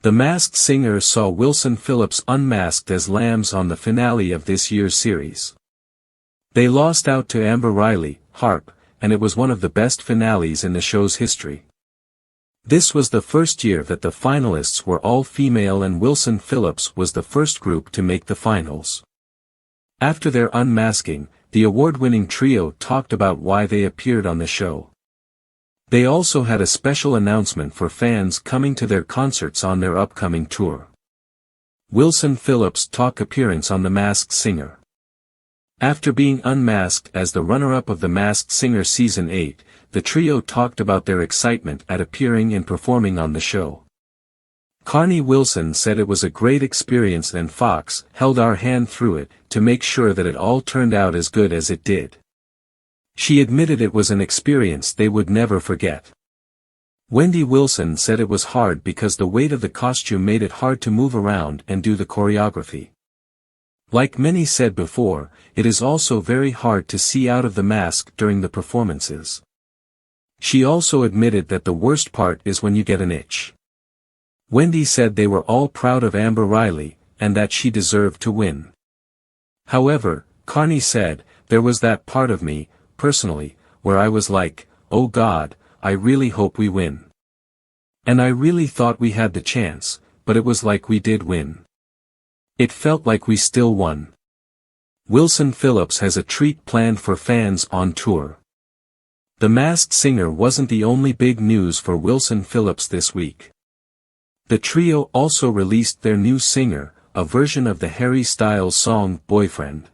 The Masked Singer saw Wilson Phillips unmasked as lambs on the finale of this year's series. They lost out to Amber Riley, Harp, and it was one of the best finales in the show's history. This was the first year that the finalists were all female and Wilson Phillips was the first group to make the finals. After their unmasking, the award-winning trio talked about why they appeared on the show. They also had a special announcement for fans coming to their concerts on their upcoming tour. Wilson Phillips' talk appearance on The Masked Singer. After being unmasked as the runner-up of The Masked Singer Season 8, the trio talked about their excitement at appearing and performing on the show. Carnie Wilson said it was a great experience and Fox held our hand through it to make sure that it all turned out as good as it did. She admitted it was an experience they would never forget. Wendy Wilson said it was hard because the weight of the costume made it hard to move around and do the choreography. Like many said before, it is also very hard to see out of the mask during the performances. She also admitted that the worst part is when you get an itch. Wendy said they were all proud of Amber Riley, and that she deserved to win. However, Carnie said, there was that part of me, personally, where I was like, oh God, I really hope we win. And I really thought we had the chance, but it was like we did win. It felt like we still won. Wilson Phillips has a treat planned for fans on tour. The Masked Singer wasn't the only big news for Wilson Phillips this week. The trio also released their new singer, a version of the Harry Styles song Boyfriend.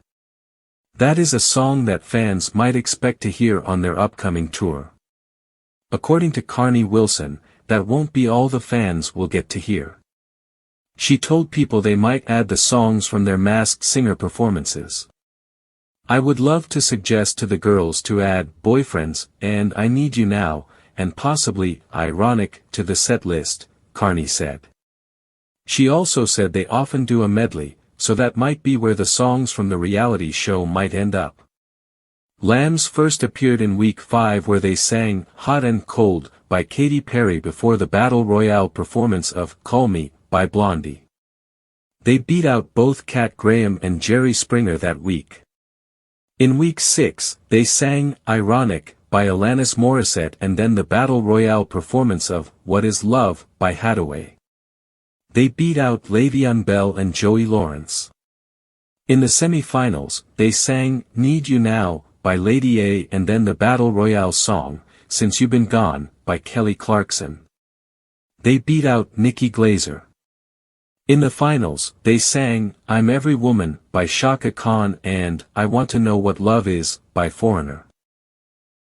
That is a song that fans might expect to hear on their upcoming tour. According to Carnie Wilson, that won't be all the fans will get to hear. She told people they might add the songs from their Masked Singer performances. I would love to suggest to the girls to add Boyfriends and I Need You Now, and possibly Ironic to the set list, Carnie said. She also said they often do a medley, so that might be where the songs from the reality show might end up. Lambs first appeared in Week 5 where they sang Hot and Cold by Katy Perry before the Battle Royale performance of Call Me by Blondie. They beat out both Kat Graham and Jerry Springer that week. In Week 6, they sang Ironic by Alanis Morissette and then the Battle Royale performance of What Is Love by Hathaway. They beat out Le'Veon Bell and Joey Lawrence. In the semi-finals, they sang Need You Now by Lady A and then the Battle Royale song, Since You've Been Gone by Kelly Clarkson. They beat out Nikki Glaser. In the finals, they sang I'm Every Woman by Chaka Khan and I Want to Know What Love Is by Foreigner.